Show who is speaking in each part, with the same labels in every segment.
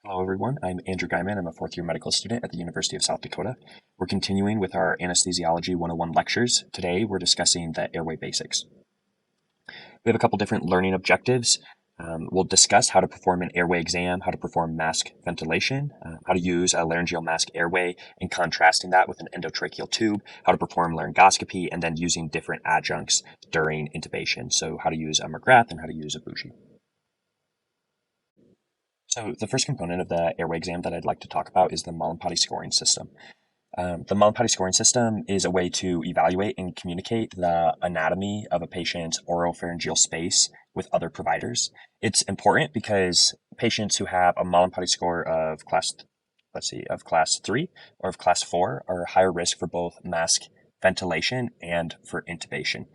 Speaker 1: Hello, everyone. I'm Andrew Guyman. I'm a fourth year medical student at the University of South Dakota. We're continuing with our Anesthesiology 101 lectures. Today, we're discussing the Airway Basics. We have a couple different learning objectives. We'll discuss how to perform an airway exam, how to perform mask ventilation, how to use a laryngeal mask airway, and contrasting that with an endotracheal tube, how to perform laryngoscopy, and then using different adjuncts during intubation. So how to use a McGrath and how to use a bougie. So the first component of the airway exam that I'd like to talk about is the Mallampati scoring system. The Mallampati scoring system is a way to evaluate and communicate the anatomy of a patient's oropharyngeal space with other providers. It's important because patients who have a Mallampati score of class 3 or of class 4 are higher risk for both mask ventilation and for intubation.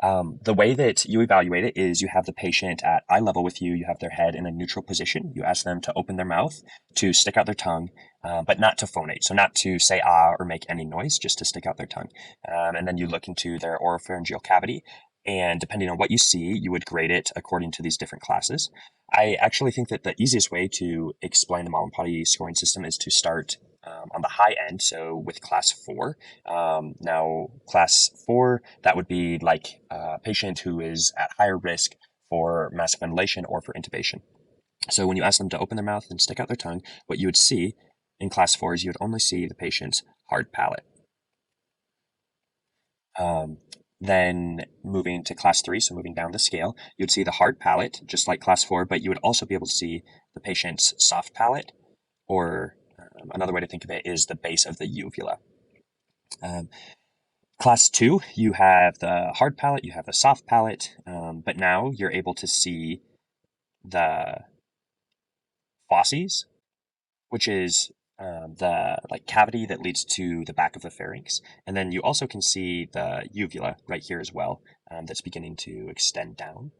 Speaker 1: The way that you evaluate it is you have the patient at eye level with you. You have their head in a neutral position. You ask them to open their mouth, to stick out their tongue, but not to phonate. So not to say ah or make any noise, just to stick out their tongue. And then you look into their oropharyngeal cavity. And depending on what you see, you would grade it according to these different classes. I actually think that the easiest way to explain the Mallampati scoring system is to start on the high end, so with class 4. Now, class 4, that would be like a patient who is at higher risk for mask ventilation or for intubation. So when you ask them to open their mouth and stick out their tongue, what you would see in class 4 is you would only see the patient's hard palate. Then moving to class 3, so moving down the scale, you'd see the hard palate, just like class 4, but you would also be able to see the patient's soft palate, or another way to think of it is the base of the uvula. Class 2, you have the hard palate, you have the soft palate, but now you're able to see the fauces, which is the cavity that leads to the back of the pharynx. And then you also can see the uvula right here as well, that's beginning to extend down.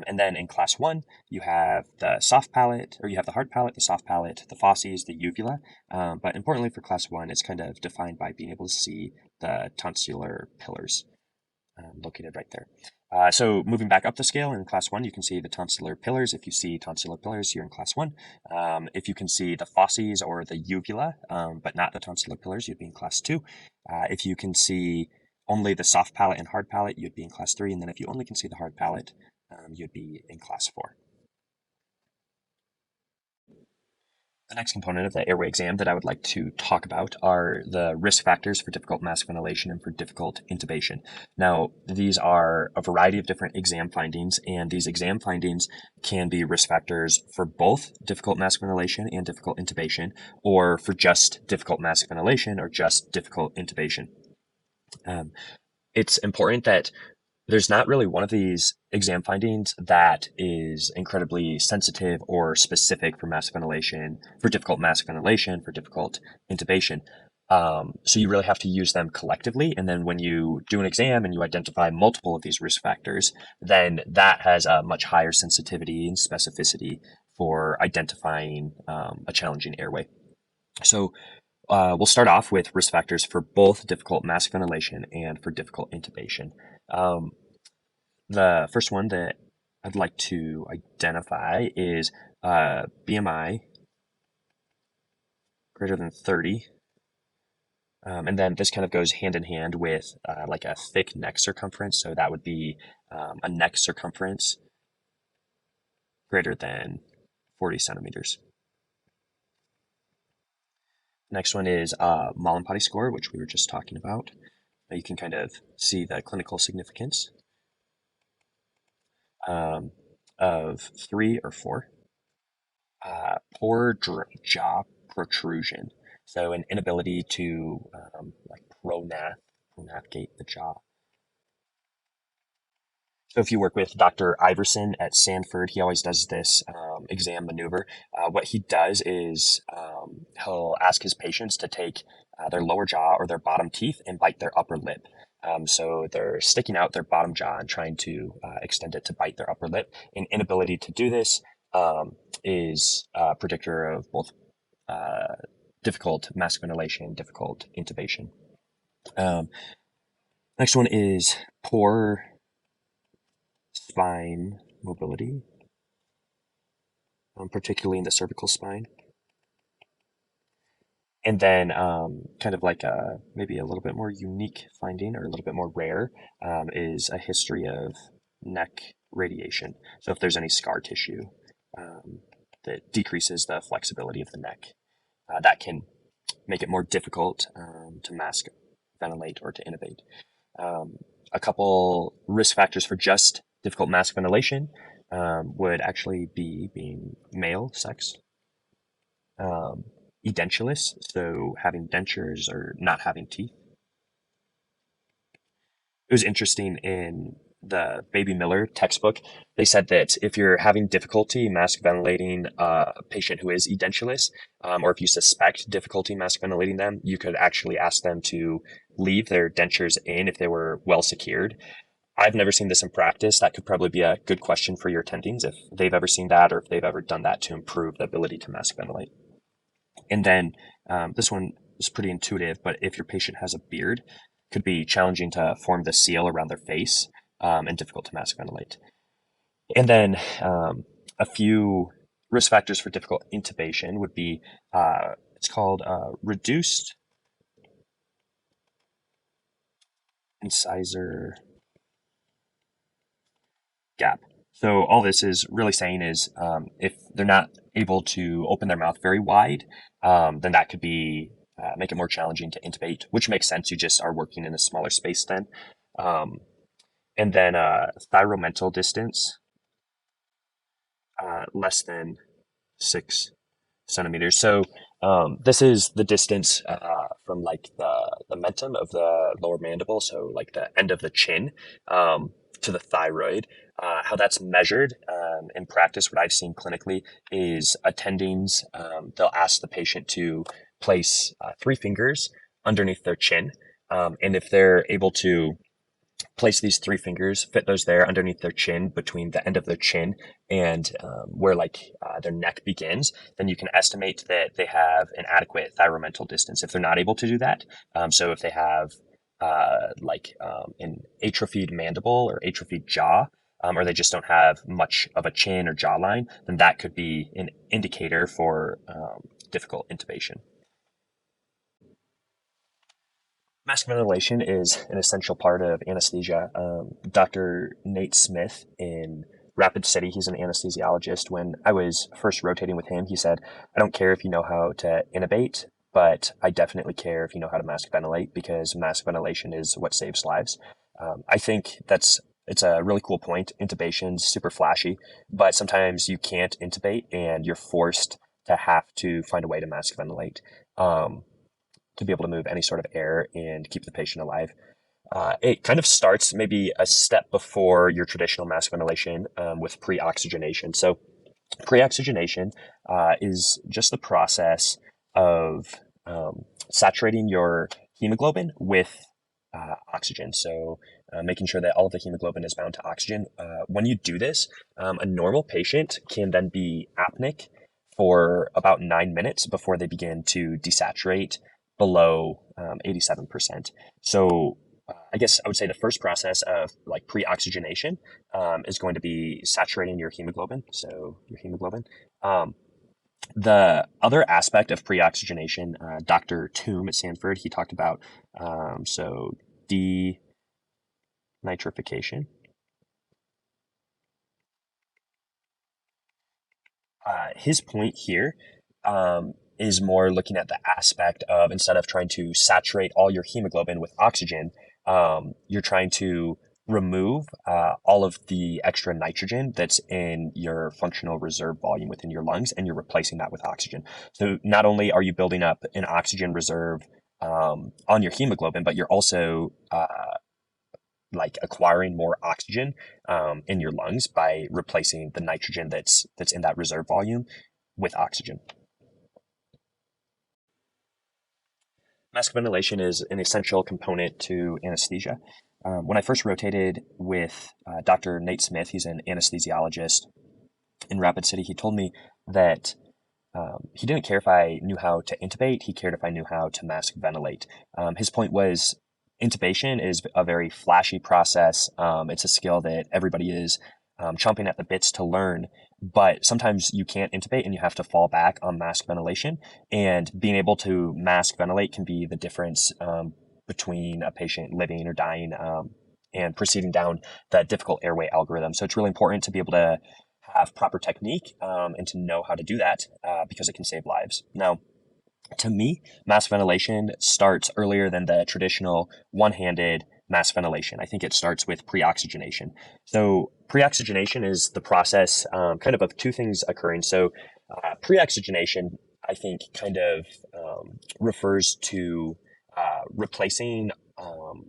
Speaker 1: And then in class 1, you have the soft palate, or you have the hard palate, the soft palate, the fauces, the uvula. But importantly for class 1, it's kind of defined by being able to see the tonsillar pillars located right there. So moving back up the scale in class 1, you can see the tonsillar pillars. If you see tonsillar pillars, you're in class 1. If you can see the fauces or the uvula, but not the tonsillar pillars, you'd be in class 2. If you can see only the soft palate and hard palate, you'd be in class 3. And then if you only can see the hard palate, you'd be in class 4. The next component of the airway exam that I would like to talk about are the risk factors for difficult mask ventilation and for difficult intubation. Now, these are a variety of different exam findings, and these exam findings can be risk factors for both difficult mask ventilation and difficult intubation, or for just difficult mask ventilation or just difficult intubation. It's important that there's not really one of these exam findings that is incredibly sensitive or specific for mask ventilation, for difficult mask ventilation, for difficult intubation. So you really have to use them collectively. And then when you do an exam and you identify multiple of these risk factors, then that has a much higher sensitivity and specificity for identifying a challenging airway. So we'll start off with risk factors for both difficult mask ventilation and for difficult intubation. The first one that I'd like to identify is BMI greater than 30. And then this kind of goes hand in hand with like a thick neck circumference. So that would be a neck circumference greater than 40 centimeters. Next one is Mallampati score, which we were just talking about. You can kind of see the clinical significance of 3 or 4. Poor jaw protrusion, so an inability to pronavigate the jaw. So if you work with Dr. Iverson at Sanford, he always does this exam maneuver. What he does is he'll ask his patients to take their lower jaw or their bottom teeth and bite their upper lip. So they're sticking out their bottom jaw and trying to extend it to bite their upper lip. An inability to do this is a predictor of both difficult mask ventilation, difficult intubation. Next one is poor spine mobility, particularly in the cervical spine. And then, kind of like maybe a little bit more unique finding or a little bit more rare is a history of neck radiation. So if there's any scar tissue um, that decreases the flexibility of the neck, that can make it more difficult to mask, ventilate, or to intubate. Um, a couple risk factors for just difficult mask ventilation would actually be being male sex, um, edentulous, so having dentures or not having teeth. It was interesting in the Baby Miller textbook. They said that if you're having difficulty mask ventilating a patient who is edentulous, or if you suspect difficulty mask ventilating them, you could actually ask them to leave their dentures in if they were well secured. I've never seen this in practice. That could probably be a good question for your attendings if they've ever seen that or if they've ever done that to improve the ability to mask ventilate. And then this one is pretty intuitive, but if your patient has a beard, it could be challenging to form the seal around their face and difficult to mask ventilate. And then a few risk factors for difficult intubation would be it's called reduced incisor gap. So all this is really saying is if they're not able to open their mouth very wide, then that could be make it more challenging to intubate, which makes sense. You just are working in a smaller space then. Um, and then thyromental distance, less than 6 centimeters. So this is the distance from like the mentum of the lower mandible, so like the end of the chin, to the thyroid. How that's measured in practice, what I've seen clinically is attendings, they'll ask the patient to place 3 fingers underneath their chin. And if they're able to place these 3 fingers, fit those there underneath their chin, between the end of their chin and where like their neck begins, then you can estimate that they have an adequate thyromental distance. If they're not able to do that, so if they have an atrophied mandible or atrophied jaw, or they just don't have much of a chin or jawline, then that could be an indicator for difficult intubation. Mask ventilation is an essential part of anesthesia. Dr. Nate Smith in Rapid City, he's an anesthesiologist. When I was first rotating with him, he said, I don't care if you know how to intubate, but I definitely care if you know how to mask ventilate because mask ventilation is what saves lives. I think it's a really cool point. Intubation's super flashy, but sometimes you can't intubate and you're forced to have to find a way to mask ventilate. To be able to move any sort of air and keep the patient alive. It kind of starts maybe a step before your traditional mask ventilation with pre-oxygenation. So pre-oxygenation is just the process of saturating your hemoglobin with oxygen. So making sure that all of the hemoglobin is bound to oxygen. When you do this, a normal patient can then be apneic for about 9 minutes before they begin to desaturate below 87%. So I guess I would say the first process of like pre-oxygenation is going to be saturating your hemoglobin. So your hemoglobin. The other aspect of pre-oxygenation, Dr. Toom at Stanford, he talked about so denitrification. His point here is more looking at the aspect of instead of trying to saturate all your hemoglobin with oxygen, you're trying to remove all of the extra nitrogen that's in your functional reserve volume within your lungs, and you're replacing that with oxygen. So not only are you building up an oxygen reserve on your hemoglobin, but you're also like acquiring more oxygen in your lungs by replacing the nitrogen that's in that reserve volume with oxygen. Mask ventilation is an essential component to anesthesia. When I first rotated with Dr. Nate Smith, he's an anesthesiologist in Rapid City, he told me that he didn't care if I knew how to intubate, he cared if I knew how to mask ventilate. His point was intubation is a very flashy process. It's a skill that everybody is chomping at the bits to learn, but sometimes you can't intubate and you have to fall back on mask ventilation. And being able to mask ventilate can be the difference between a patient living or dying and proceeding down that difficult airway algorithm. So it's really important to be able to have proper technique and to know how to do that because it can save lives. Now, to me, mask ventilation starts earlier than the traditional one-handed mask ventilation. I think it starts with pre-oxygenation. So pre-oxygenation is the process kind of two things occurring. So pre-oxygenation, I think, kind of refers to replacing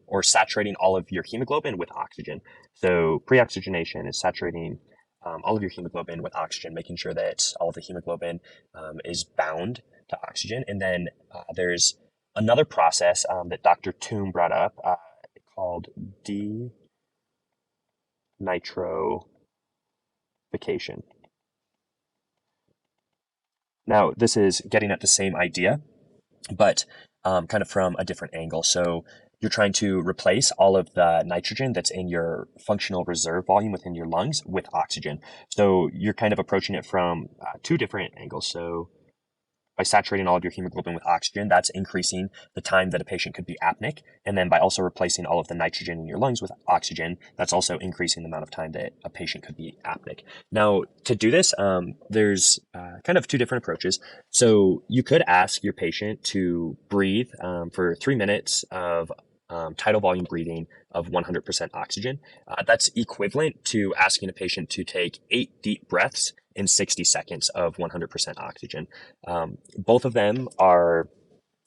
Speaker 1: or saturating all of your hemoglobin with oxygen. So pre-oxygenation is saturating all of your hemoglobin with oxygen, making sure that all of the hemoglobin is bound to oxygen. And then there's another process that Dr. Toom brought up called denitrification. Now, this is getting at the same idea, but kind of from a different angle. So you're trying to replace all of the nitrogen that's in your functional reserve volume within your lungs with oxygen. So you're kind of approaching it from two different angles. So by saturating all of your hemoglobin with oxygen, that's increasing the time that a patient could be apneic. And then by also replacing all of the nitrogen in your lungs with oxygen, that's also increasing the amount of time that a patient could be apneic. Now, to do this, there's kind of two different approaches. So you could ask your patient to breathe for 3 minutes of tidal volume breathing of 100% oxygen. That's equivalent to asking a patient to take 8 deep breaths in 60 seconds of 100% oxygen. Both of them are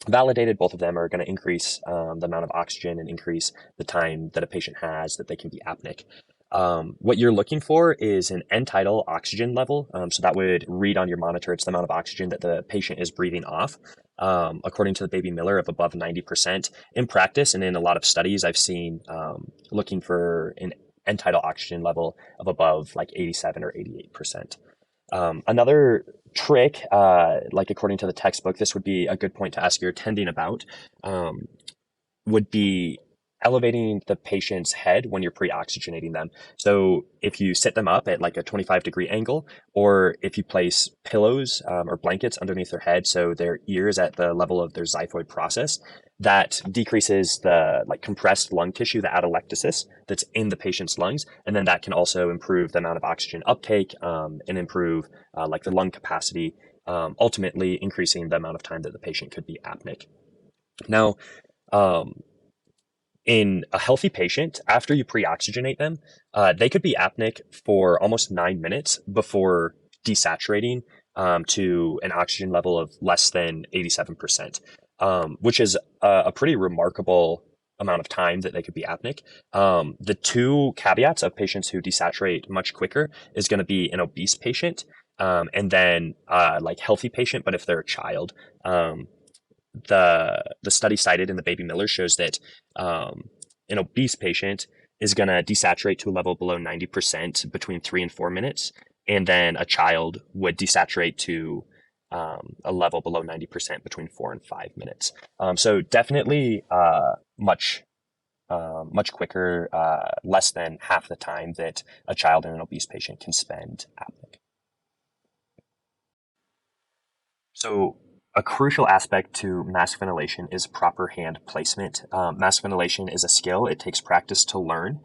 Speaker 1: validated. Both of them are going to increase the amount of oxygen and increase the time that a patient has that they can be apneic. What you're looking for is an end tidal oxygen level. So that would read on your monitor. It's the amount of oxygen that the patient is breathing off. According to the Baby Miller, of above 90%. In practice and in a lot of studies, I've seen looking for an end tidal oxygen level of above like 87 or 88%. Another trick, like according to the textbook, this would be a good point to ask your attending about, would be elevating the patient's head when you're pre-oxygenating them. So if you sit them up at like a 25-degree angle, or if you place pillows or blankets underneath their head so their ears at the level of their xiphoid process, that decreases the like compressed lung tissue, the atelectasis that's in the patient's lungs, and then that can also improve the amount of oxygen uptake and improve like the lung capacity, ultimately increasing the amount of time that the patient could be apneic. Now, in a healthy patient, after you pre-oxygenate them, they could be apneic for almost 9 minutes before desaturating to an oxygen level of less than 87%, which is a pretty remarkable amount of time that they could be apneic. The two caveats of patients who desaturate much quicker is going to be an obese patient and then like healthy patient, but if they're a child. The study cited in the Baby Miller shows that an obese patient is going to desaturate to a level below 90% between 3 and 4 minutes, and then a child would desaturate to a level below 90% between 4 and 5 minutes. So definitely much quicker, less than half the time that a child and an obese patient can spend apneic. So a crucial aspect to mask ventilation is proper hand placement. Mask ventilation is a skill. It takes practice to learn.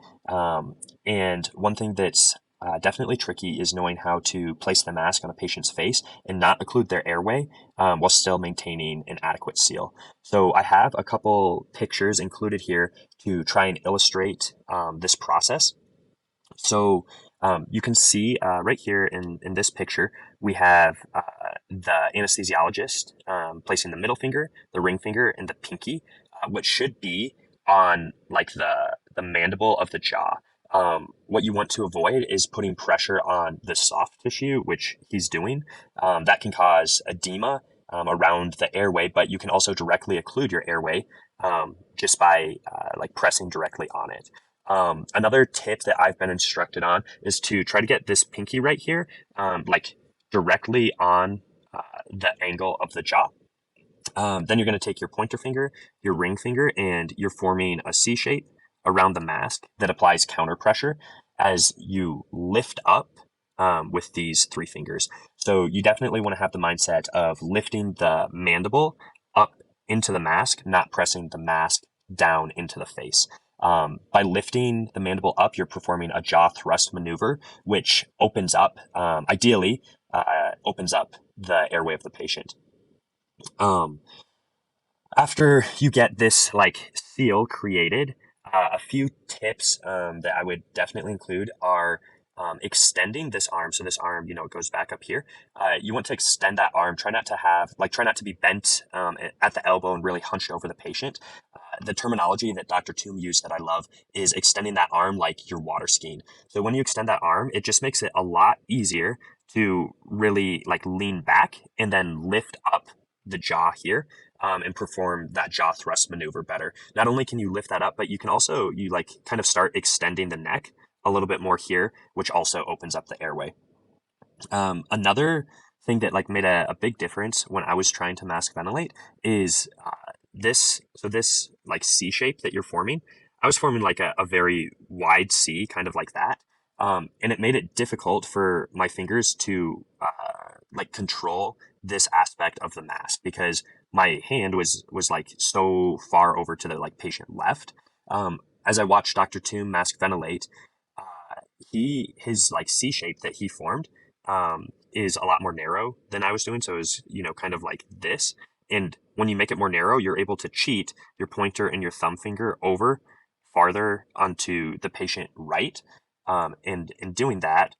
Speaker 1: And one thing that's definitely tricky is knowing how to place the mask on a patient's face and not occlude their airway while still maintaining an adequate seal. So I have a couple pictures included here to try and illustrate this process. So you can see right here in this picture, we have the anesthesiologist placing the middle finger, the ring finger, and the pinky, which should be on like the mandible of the jaw. What you want to avoid is putting pressure on the soft tissue, which he's doing. That can cause edema around the airway, but you can also directly occlude your airway just by like pressing directly on it. Another tip that I've been instructed on is to try to get this pinky right here, like directly on the angle of the jaw. Then you're going to take your pointer finger, your ring finger, and you're forming a C shape around the mask that applies counter pressure. as you lift up with these three fingers. So you definitely want to have the mindset of lifting the mandible up into the mask, not pressing the mask down into the face. By lifting the mandible up, you're performing a jaw thrust maneuver, which opens up, ideally, opens up the airway of the patient. Um, After you get this like seal created, a few tips that I would definitely include are extending this arm. So this arm, it goes back up here. You want to extend that arm. Try not to be bent at the elbow and really hunched over the patient. The terminology that Dr. Toom used that I love is extending that arm like you're water skiing. So when you extend that arm, it just makes it a lot easier to really like lean back and then lift up the jaw here and perform that jaw thrust maneuver better. Not only can you lift that up, but you can also, you like kind of start extending the neck a little bit more here, which also opens up the airway. Another thing that like made a big difference when I was trying to mask ventilate is this like C shape that you're forming. I was forming like a very wide C, kind of like that. And it made it difficult for my fingers to like control this aspect of the mask because my hand was like so far over to the like patient left. As I watched Dr. Toom mask ventilate, his like C shape that he formed is a lot more narrow than I was doing. So it was, kind of like this. And when you make it more narrow, you're able to cheat your pointer and your thumb finger over farther onto the patient right. And in doing that,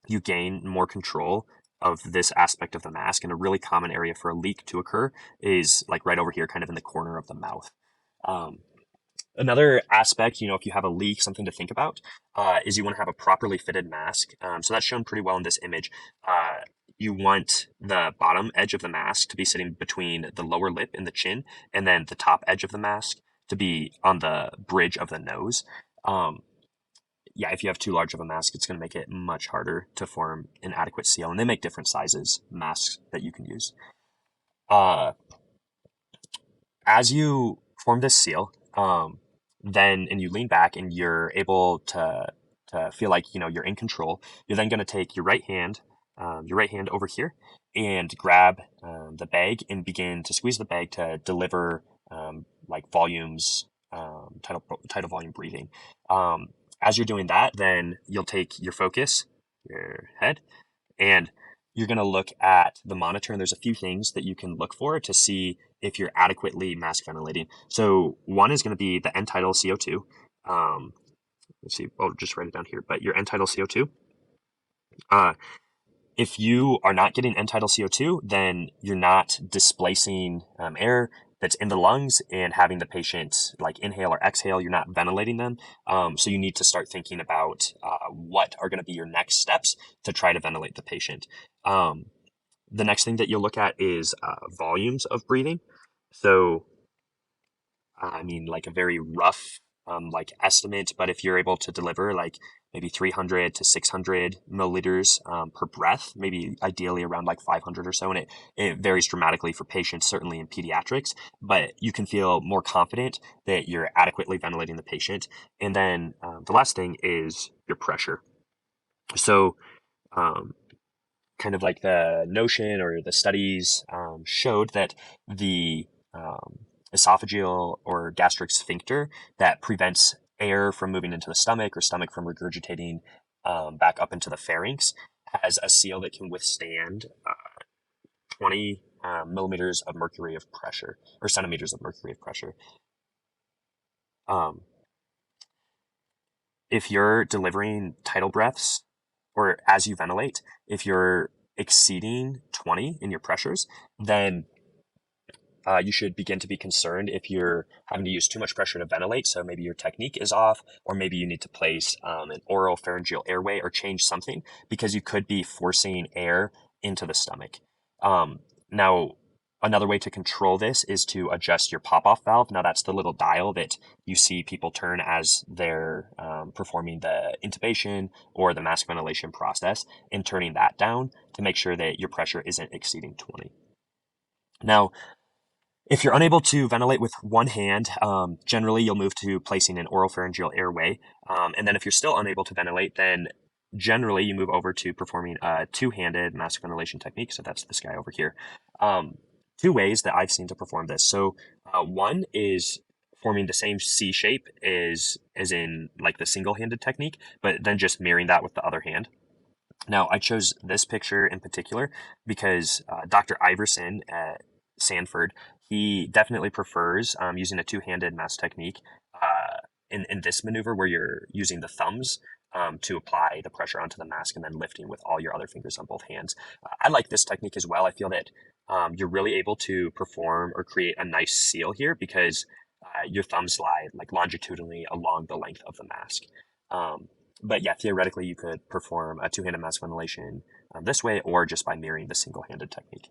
Speaker 1: you gain more control of this aspect of the mask. And a really common area for a leak to occur is like right over here, kind of in the corner of the mouth. Another aspect, if you have a leak, something to think about is you want to have a properly fitted mask. So that's shown pretty well in this image. You want the bottom edge of the mask to be sitting between the lower lip and the chin, and then the top edge of the mask to be on the bridge of the nose. If you have too large of a mask, it's going to make it much harder to form an adequate seal. And they make different sizes masks that you can use. As you form this seal, and you lean back and you're able to feel like you're in control, you're then going to take your right hand over here and grab the bag and begin to squeeze the bag to deliver like volumes, tidal volume breathing. As you're doing that, then you'll take your focus, your head, and you're going to look at the monitor, and there's a few things that you can look for to see if you're adequately mask ventilating. So one is going to be the end tidal CO2. Let's see, I'll just write it down here, but your end tidal CO2. If you are not getting end tidal CO2, then you're not displacing air that's in the lungs and having the patient like inhale or exhale. You're not ventilating them. So you need to start thinking about what are going to be your next steps to try to ventilate the patient. The next thing that you'll look at is volumes of breathing. So, like a very rough like estimate, but if you're able to deliver like maybe 300 to 600 milliliters per breath, maybe ideally around like 500 or so, and it varies dramatically for patients, certainly in pediatrics, but you can feel more confident that you're adequately ventilating the patient. And then the last thing is your pressure. So, kind of like the notion or the studies showed that the esophageal or gastric sphincter that prevents air from moving into the stomach or stomach from regurgitating back up into the pharynx has a seal that can withstand 20 millimeters of mercury of pressure or centimeters of mercury of pressure. If you're delivering tidal breaths or as you ventilate, if you're exceeding 20 in your pressures, then you should begin to be concerned if you're having to use too much pressure to ventilate. So maybe your technique is off, or maybe you need to place an oropharyngeal airway or change something because you could be forcing air into the stomach. Now, another way to control this is to adjust your pop-off valve. Now, that's the little dial that you see people turn as they're performing the intubation or the mask ventilation process, and turning that down to make sure that your pressure isn't exceeding 20. Now, if you're unable to ventilate with one hand, generally you'll move to placing an oropharyngeal airway. And then if you're still unable to ventilate, then generally you move over to performing a two-handed mask ventilation technique. So that's this guy over here. Two ways that I've seen to perform this. So one is forming the same C shape as in like the single-handed technique, but then just mirroring that with the other hand. Now, I chose this picture in particular because Dr. Iverson at Sanford, he definitely prefers using a two-handed mask technique in this maneuver where you're using the thumbs to apply the pressure onto the mask and then lifting with all your other fingers on both hands. I like this technique as well. I feel that you're really able to perform or create a nice seal here because your thumbs lie like longitudinally along the length of the mask. But yeah, theoretically, you could perform a two-handed mask ventilation this way or just by mirroring the single-handed technique.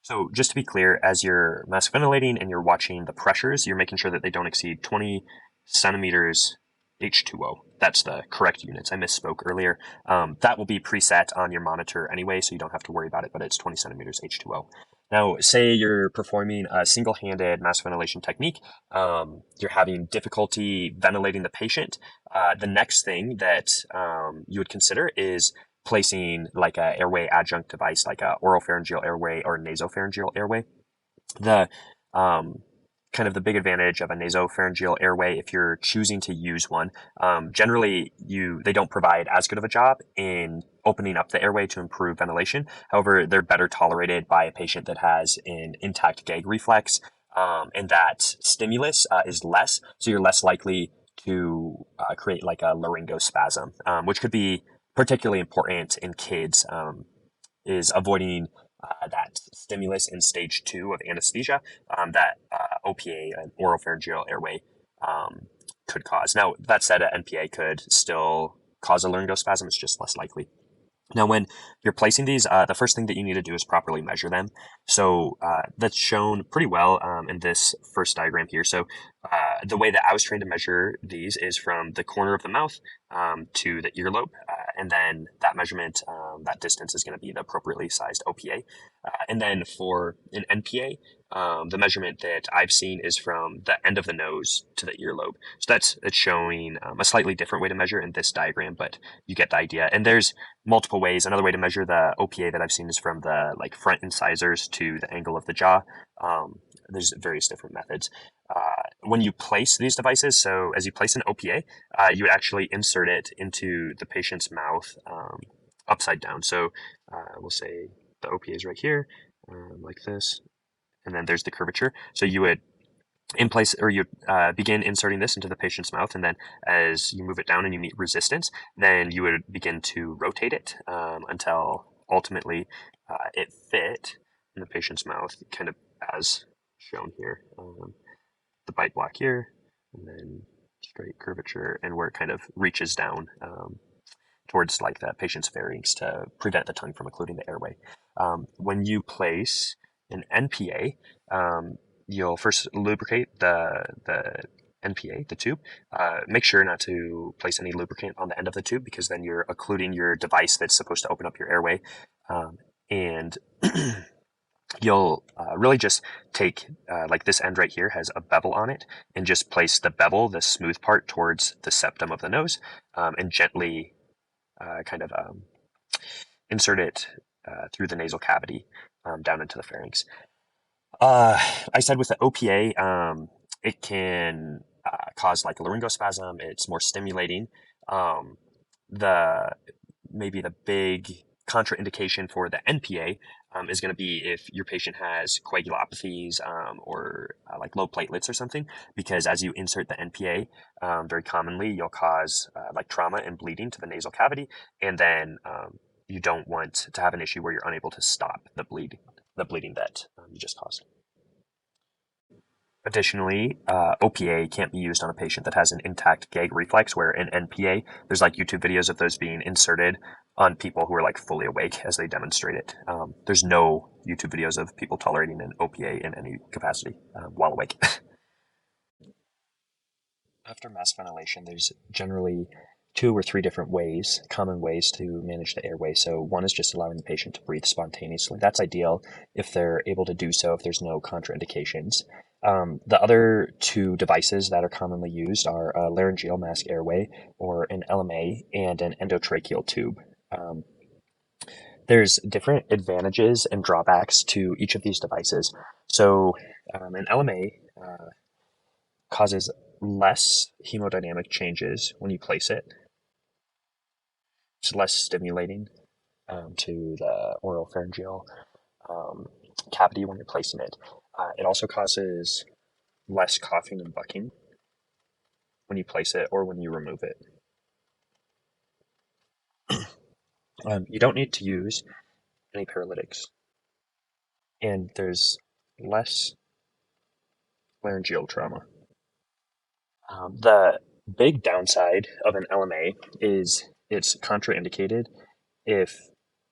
Speaker 1: So just to be clear, as you're mask ventilating and you're watching the pressures, you're making sure that they don't exceed 20 centimeters H2O. That's the correct units. I misspoke earlier. That will be preset on your monitor anyway, so you don't have to worry about it, but it's 20 centimeters H2O. Now, say you're performing a single-handed mask ventilation technique. You're having difficulty ventilating the patient. The next thing that you would consider is placing like a airway adjunct device, like a oropharyngeal airway or nasopharyngeal airway. The kind of the big advantage of a nasopharyngeal airway, if you're choosing to use one, generally they don't provide as good of a job in opening up the airway to improve ventilation. However, they're better tolerated by a patient that has an intact gag reflex, and that stimulus is less, so you're less likely to create like a laryngospasm, which could be particularly important in kids, is avoiding that stimulus in stage 2 of anesthesia that OPA, an oropharyngeal airway, could cause. Now, that said, an NPA could still cause a laryngospasm. It's just less likely. Now, when you're placing these, the first thing that you need to do is properly measure them. So that's shown pretty well in this first diagram here. So the way that I was trained to measure these is from the corner of the mouth to the earlobe. And then that measurement, that distance is going to be the appropriately sized OPA. And then for an NPA, the measurement that I've seen is from the end of the nose to the earlobe. So it's showing a slightly different way to measure in this diagram, but you get the idea. And there's multiple ways. Another way to measure the OPA that I've seen is from the like front incisors to the angle of the jaw. There's various different methods. When you place these devices, so as you place an OPA, you would actually insert it into the patient's mouth upside down. So we'll say the OPA is right here, like this, and then there's the curvature. So you would begin inserting this into the patient's mouth, and then as you move it down and you meet resistance, then you would begin to rotate it until ultimately it fit in the patient's mouth, kind of as shown here. The bite block here, and then straight curvature, and where it kind of reaches down towards like the patient's pharynx to prevent the tongue from occluding the airway. When you place an NPA, you'll first lubricate the NPA, the tube. Make sure not to place any lubricant on the end of the tube because then you're occluding your device that's supposed to open up your airway. And you'll really just take, like this end right here has a bevel on it, and just place the bevel, the smooth part, towards the septum of the nose, and gently insert it through the nasal cavity down into the pharynx. I said with the OPA, it can cause like a laryngospasm. It's more stimulating. Maybe the big contraindication for the NPA is going to be if your patient has coagulopathies or like low platelets or something, because as you insert the NPA, very commonly you'll cause like trauma and bleeding to the nasal cavity, and then you don't want to have an issue where you're unable to stop the bleeding that you just caused. Additionally, OPA can't be used on a patient that has an intact gag reflex, where an NPA, there's like YouTube videos of those being inserted on people who are like fully awake as they demonstrate it. There's no YouTube videos of people tolerating an OPA in any capacity while awake. After mask ventilation, there's generally 2 or 3 different common ways to manage the airway. So one is just allowing the patient to breathe spontaneously. That's ideal if they're able to do so, if there's no contraindications. The other two devices that are commonly used are a laryngeal mask airway, or an LMA, and an endotracheal tube. Um, there's different advantages and drawbacks to each of these devices. So, an LMA causes less hemodynamic changes when you place it. It's less stimulating to the oropharyngeal cavity when you're placing it. It also causes less coughing and bucking when you place it or when you remove it. You don't need to use any paralytics, and there's less laryngeal trauma. The big downside of an LMA is it's contraindicated if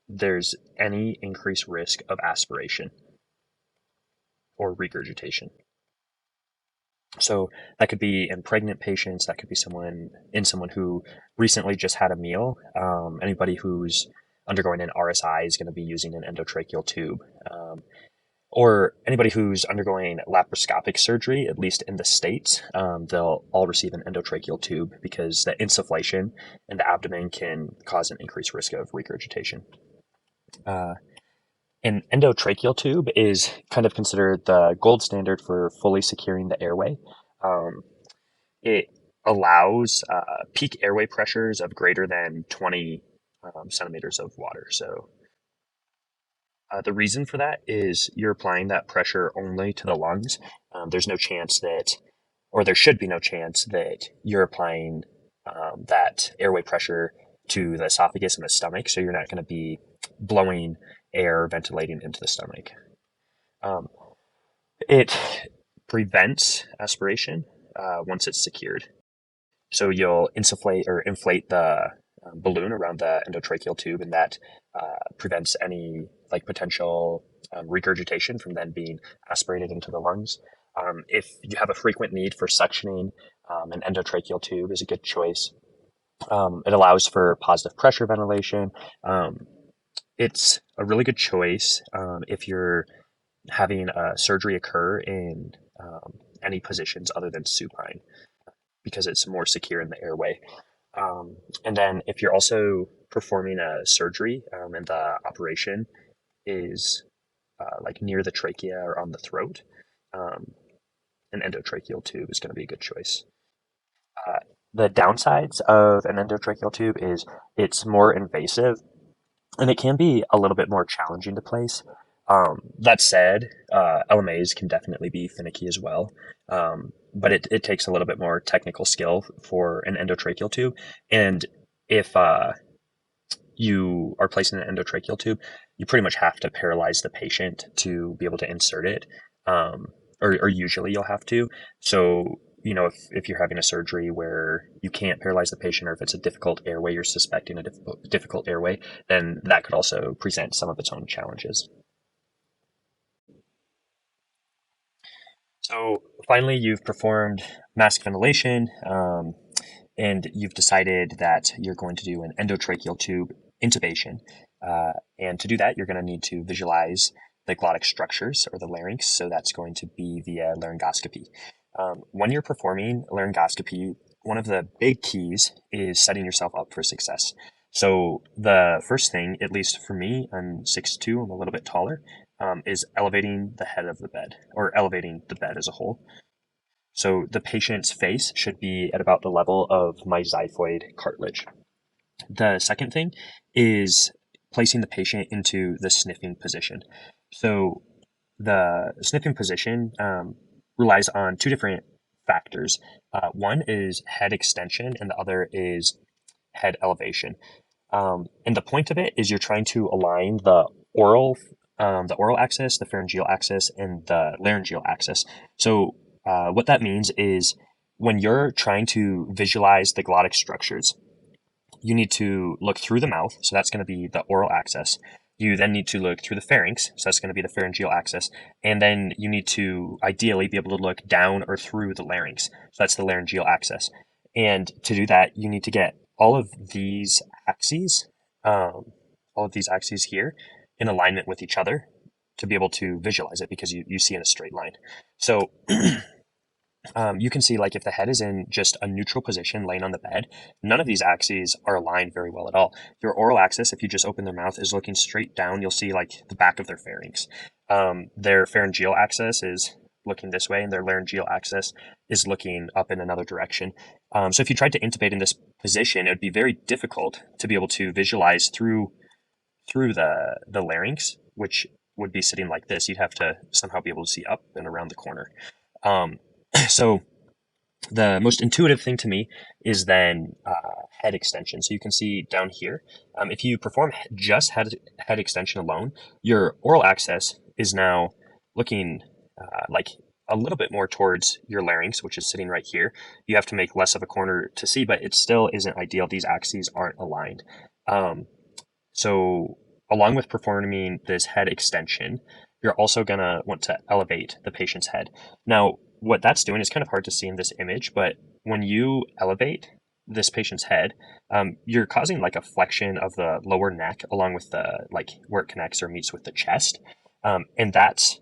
Speaker 1: there's any increased risk of aspiration or regurgitation. So that could be in pregnant patients, that could be someone who recently just had a meal. Anybody who's undergoing an RSI is going to be using an endotracheal tube. Or anybody who's undergoing laparoscopic surgery, at least in the States, they'll all receive an endotracheal tube because the insufflation in the abdomen can cause an increased risk of regurgitation. An endotracheal tube is kind of considered the gold standard for fully securing the airway. Um, it allows peak airway pressures of greater than 20 centimeters of water. So the reason for that is you're applying that pressure only to the lungs. There's no chance that, or there should be no chance that you're applying that airway pressure to the esophagus and the stomach. So you're not going to be blowing air ventilating into the stomach. Um, it prevents aspiration once it's secured. So you'll insufflate or inflate the balloon around the endotracheal tube, and that prevents any like potential regurgitation from then being aspirated into the lungs. If you have a frequent need for suctioning, an endotracheal tube is a good choice. It allows for positive pressure ventilation. It's a really good choice if you're having a surgery occur in any positions other than supine because it's more secure in the airway. And then if you're also performing a surgery and the operation is like near the trachea or on the throat, um, an endotracheal tube is going to be a good choice. Uh, the downsides of an endotracheal tube is it's more invasive and it can be a little bit more challenging to place. That said, LMAs can definitely be finicky as well, but it takes a little bit more technical skill for an endotracheal tube. And if you are placing an endotracheal tube, you pretty much have to paralyze the patient to be able to insert it, or usually you'll have to. So, you know, if you're having a surgery where you can't paralyze the patient, or if it's a difficult airway, you're suspecting a difficult airway, then that could also present some of its own challenges. So finally, you've performed mask ventilation, and you've decided that you're going to do an endotracheal tube intubation. And to do that, you're going to need to visualize the glottic structures or the larynx. So that's going to be via laryngoscopy. When you're performing laryngoscopy, one of the big keys is setting yourself up for success. So the first thing, at least for me, I'm 6'2", I'm a little bit taller, is elevating the head of the bed, or elevating the bed as a whole. So the patient's face should be at about the level of my xiphoid cartilage. The second thing is placing the patient into the sniffing position. So the sniffing position relies on two different factors. One is head extension, and the other is head elevation. And the point of it is you're trying to align the oral axis, the pharyngeal axis, and the laryngeal axis. So what that means is when you're trying to visualize the glottic structures, you need to look through the mouth. So that's going to be the oral axis. You then need to look through the pharynx. So that's going to be the pharyngeal axis. And then you need to ideally be able to look down or through the larynx. So that's the laryngeal axis. And to do that, you need to get all of these axes here in alignment with each other. to be able to visualize it because you see in a straight line. So you can see like if the head is in just a neutral position laying on the bed, none of these axes are aligned very well at all. Your oral axis, if you just open their mouth, is looking straight down. You'll see like the back of their pharynx. Their pharyngeal axis is looking this way, and their laryngeal axis is looking up in another direction. So if you tried to intubate in this position, it would be very difficult to be able to visualize through the larynx, which would be sitting like this. You'd have to somehow be able to see up and around the corner. So the most intuitive thing to me is then head extension. So you can see down here, if you perform just head extension alone, your oral axis is now looking like a little bit more towards your larynx, which is sitting right here. You have to make less of a corner to see, but it still isn't ideal. These axes aren't aligned. So along with performing this head extension, you're also going to want to elevate the patient's head. Now, what that's doing is kind of hard to see in this image, but when you elevate this patient's head, you're causing like a flexion of the lower neck along with the like where it connects or meets with the chest. And that's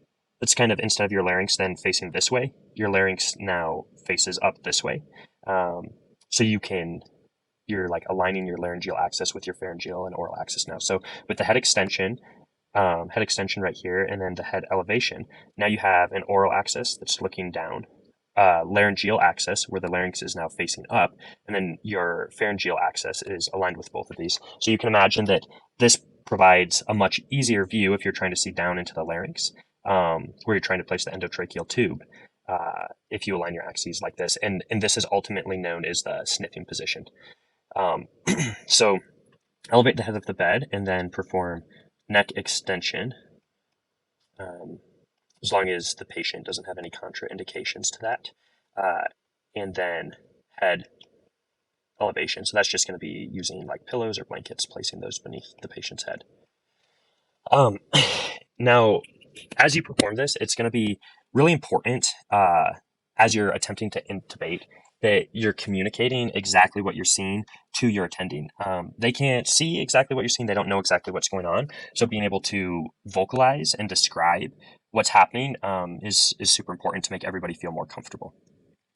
Speaker 1: kind of, instead of your larynx then facing this way, your larynx now faces up this way. So you're like aligning your laryngeal axis with your pharyngeal and oral axis now. So with the head extension right here, and then the head elevation, now you have an oral axis that's looking down, laryngeal axis where the larynx is now facing up, and then your pharyngeal axis is aligned with both of these. So you can imagine that this provides a much easier view if you're trying to see down into the larynx, where you're trying to place the endotracheal tube, if you align your axes like this. And this is ultimately known as the sniffing position. So elevate the head of the bed and then perform neck extension, as long as the patient doesn't have any contraindications to that, and then head elevation. So that's just going to be using like pillows or blankets, placing those beneath the patient's head. Now, as you perform this, it's going to be really important as you're attempting to intubate that you're communicating exactly what you're seeing to your attending. They can't see exactly what you're seeing. They don't know exactly what's going on. So being able to vocalize and describe what's happening is super important to make everybody feel more comfortable.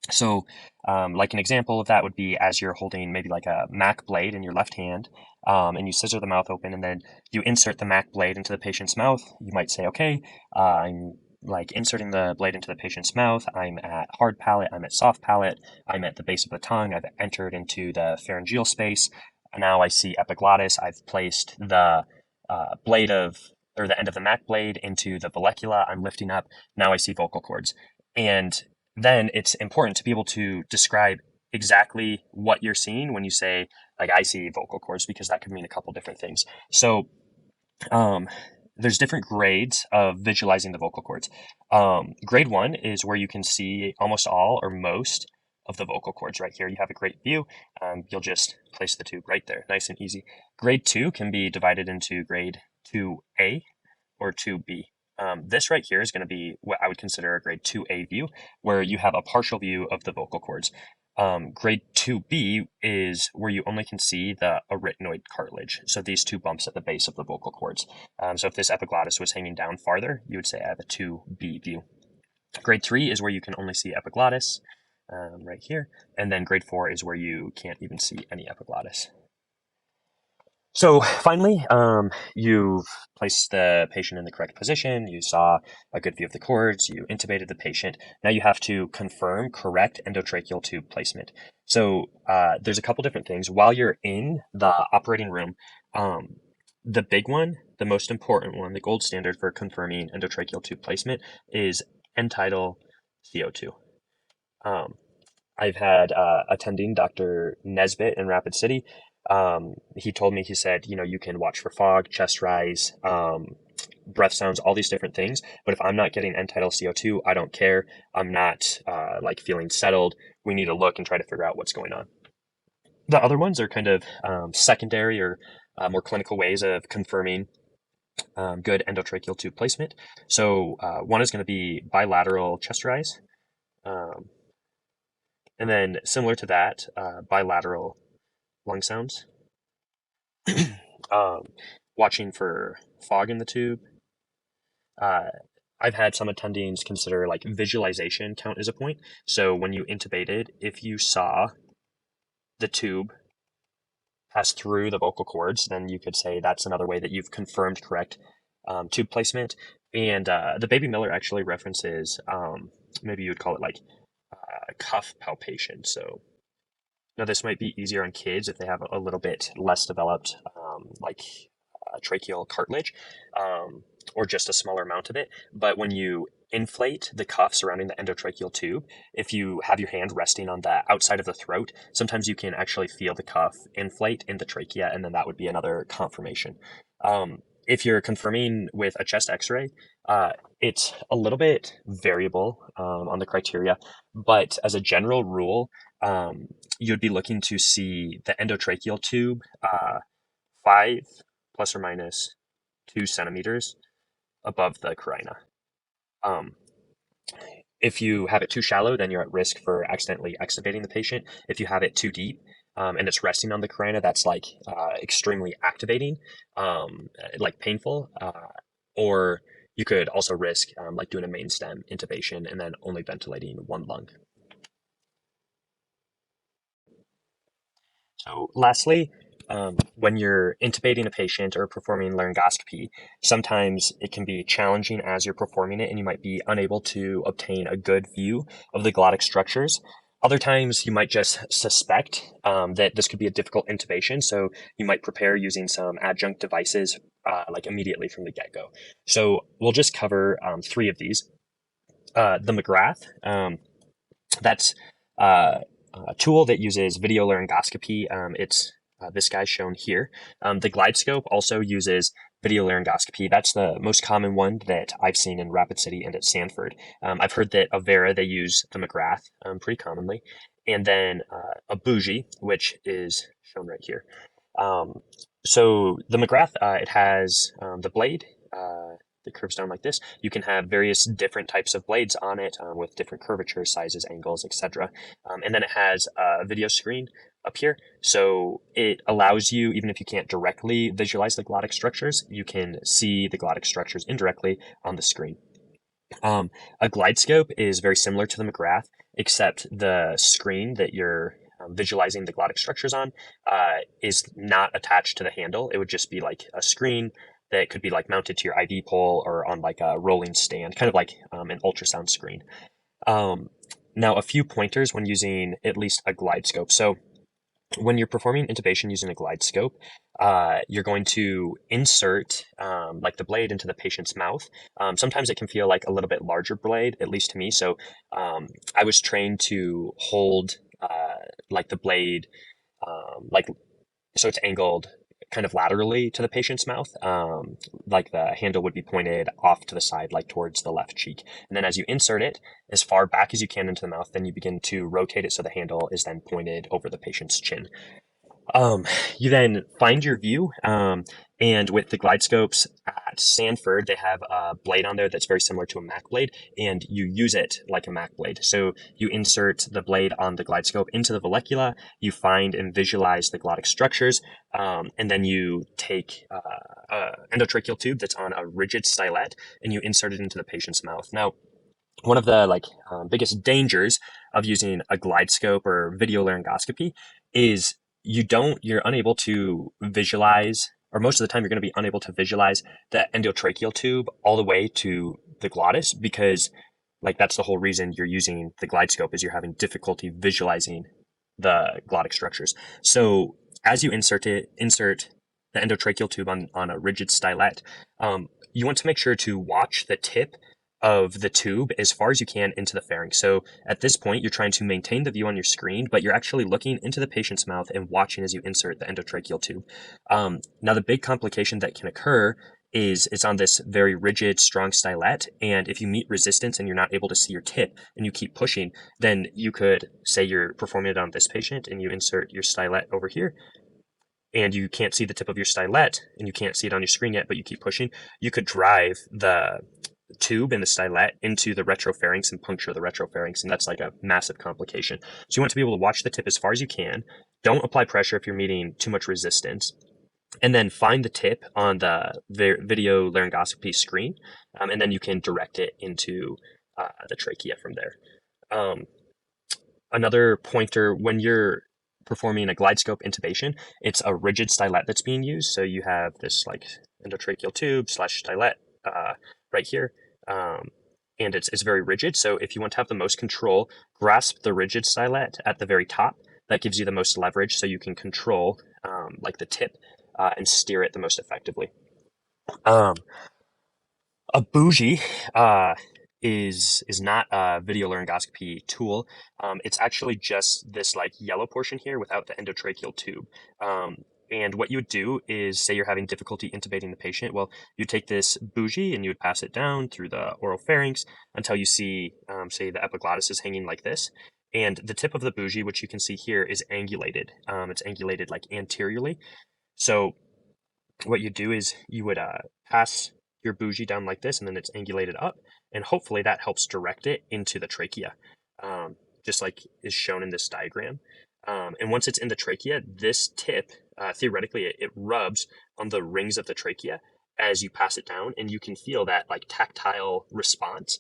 Speaker 1: So like an example of that would be as you're holding maybe like a Mac blade in your left hand, and you scissor the mouth open, and then you insert the Mac blade into the patient's mouth. You might say, okay, I'm like inserting the blade into the patient's mouth. I'm at hard palate. I'm at soft palate. I'm at the base of the tongue. I've entered into the pharyngeal space. Now I see epiglottis. I've placed the the end of the Mac blade into the vallecula. I'm lifting up. Now I see vocal cords. And then it's important to be able to describe exactly what you're seeing when you say, like, I see vocal cords, because that could mean a couple different things. So there's different grades of visualizing the vocal cords. Grade 1 is where you can see almost all or most of the vocal cords right here. You have a great view. You'll just place the tube right there, nice and easy. Grade 2 can be divided into grade 2A or 2B. This right here is going to be what I would consider a grade 2A view, where you have a partial view of the vocal cords. Grade 2B is where you only can see the arytenoid cartilage, so these two bumps at the base of the vocal cords. So if this epiglottis was hanging down farther, you would say I have a 2B view. Grade 3 is where you can only see epiglottis, right here, and then grade 4 is where you can't even see any epiglottis. So finally, you've placed the patient in the correct position, you saw a good view of the cords, you intubated the patient. Now you have to confirm correct endotracheal tube placement. So there's a couple different things. While you're in the operating room, the big one, the most important one, the gold standard for confirming endotracheal tube placement is end-tidal CO2. I've had attending Dr. Nesbitt in Rapid City. He told me, he said, you can watch for fog, chest rise, breath sounds, all these different things. But if I'm not getting end-tidal CO2, I don't care. I'm not like feeling settled. We need to look and try to figure out what's going on. The other ones are kind of secondary or more clinical ways of confirming good endotracheal tube placement. So one is going to be bilateral chest rise. And then similar to that, bilateral lung sounds. Watching for fog in the tube. uh, I've had some attendings consider like visualization count as a point. So when you intubated, if you saw the tube pass through the vocal cords, then you could say that's another way that you've confirmed correct tube placement. And the Baby Miller actually references, maybe you would call it like cuff palpation. So now this might be easier on kids if they have a little bit less developed tracheal cartilage, or just a smaller amount of it. But when you inflate the cuff surrounding the endotracheal tube, if you have your hand resting on the outside of the throat, sometimes you can actually feel the cuff inflate in the trachea, and then that would be another confirmation. If you're confirming with a chest x-ray, it's a little bit variable on the criteria, but as a general rule, you'd be looking to see the endotracheal tube 5 plus or minus 2 centimeters above the carina. If you have it too shallow, then you're at risk for accidentally extubating the patient. If you have it too deep and it's resting on the carina, that's like extremely activating, like painful, or you could also risk like doing a main stem intubation and then only ventilating one lung. So lastly, when you're intubating a patient or performing laryngoscopy, sometimes it can be challenging as you're performing it and you might be unable to obtain a good view of the glottic structures. Other times you might just suspect that this could be a difficult intubation, so you might prepare using some adjunct devices like immediately from the get-go. So we'll just cover 3 of these. The McGrath, that's a tool that uses video laryngoscopy. It's this guy shown here. The GlideScope also uses video laryngoscopy. That's the most common one that I've seen in Rapid City and at Sanford. I've heard that Avera, they use the McGrath pretty commonly. And then a bougie, which is shown right here. So the McGrath, it has the blade that curves down like this. You can have various different types of blades on it with different curvatures, sizes, angles, etc. And then it has a video screen up here. So it allows you, even if you can't directly visualize the glottic structures, you can see the glottic structures indirectly on the screen. A GlideScope is very similar to the McGrath, except the screen that you're visualizing the glottic structures on is not attached to the handle. It would just be like a screen that could be like mounted to your IV pole or on like a rolling stand, kind of like an ultrasound screen. Now, a few pointers when using at least a GlideScope. So when you're performing intubation using a GlideScope, you're going to insert like the blade into the patient's mouth. Sometimes it can feel like a little bit larger blade, at least to me. So I was trained to hold like the blade, like so it's angled kind of laterally to the patient's mouth. Like the handle would be pointed off to the side, like towards the left cheek. And then as you insert it as far back as you can into the mouth, then you begin to rotate it so the handle is then pointed over the patient's chin. You then find your view, and with the GlideScopes at Sanford, they have a blade on there that's very similar to a Mac blade, and you use it like a Mac blade. So you insert the blade on the GlideScope into the vallecula, you find and visualize the glottic structures, and then you take an endotracheal tube that's on a rigid stylet, and you insert it into the patient's mouth. Now, one of the biggest dangers of using a GlideScope or video laryngoscopy is you're unable to visualize, or most of the time you're going to be unable to visualize the endotracheal tube all the way to the glottis, because like that's the whole reason you're using the GlideScope, is you're having difficulty visualizing the glottic structures. So as you insert the endotracheal tube on a rigid stylet, you want to make sure to watch the tip of the tube as far as you can into the pharynx. So at this point, you're trying to maintain the view on your screen, but you're actually looking into the patient's mouth and watching as you insert the endotracheal tube. Now, the big complication that can occur is it's on this very rigid, strong stylet, and if you meet resistance and you're not able to see your tip and you keep pushing, then you could say you're performing it on this patient and you insert your stylet over here, and you can't see the tip of your stylet and you can't see it on your screen yet, but you keep pushing. You could drive the tube in the stylet into the retropharynx and puncture the retropharynx, and that's like a massive complication. So you want to be able to watch the tip as far as you can. Don't apply pressure if you're meeting too much resistance. and then find the tip on the video laryngoscopy screen, and then you can direct it into the trachea from there. Um, Another pointer when you're performing a glide scope intubation, it's a rigid stylet that's being used. So you have this like endotracheal tube slash stylet right here. And it's very rigid. So if you want to have the most control, grasp the rigid stylet at the very top. That gives you the most leverage, so you can control like the tip and steer it the most effectively. Um, a bougie is not a video laryngoscopy tool. It's actually just this like yellow portion here without the endotracheal tube. And what you would do is, say you're having difficulty intubating the patient. Well, you take this bougie and you would pass it down through the oral pharynx until you see, say, the epiglottis is hanging like this. And the tip of the bougie, which you can see here, is angulated. It's angulated like anteriorly. So what you do is you would pass your bougie down like this, and then it's angulated up, and hopefully that helps direct it into the trachea, just like is shown in this diagram. And once it's in the trachea, this tip, theoretically, it rubs on the rings of the trachea as you pass it down, and you can feel that like tactile response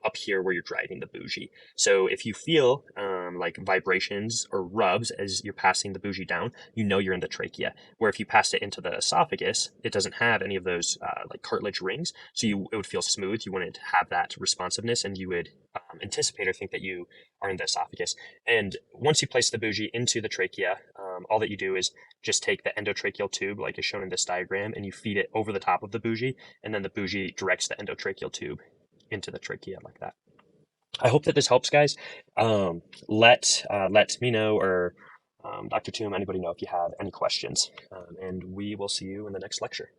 Speaker 1: up here where you're driving the bougie. So if you feel like vibrations or rubs as you're passing the bougie down, you know you're in the trachea. Where if you passed it into the esophagus, it doesn't have any of those like cartilage rings, so it would feel smooth. You wouldn't have that responsiveness, and you would anticipate or think that you are in the esophagus. And once you place the bougie into the trachea, all that you do is just take the endotracheal tube, like is shown in this diagram, and you feed it over the top of the bougie, and then the bougie directs the endotracheal tube into the trachea like that. I hope that this helps, guys. Let me know, or Dr. Toom, anybody know if you have any questions, and we will see you in the next lecture.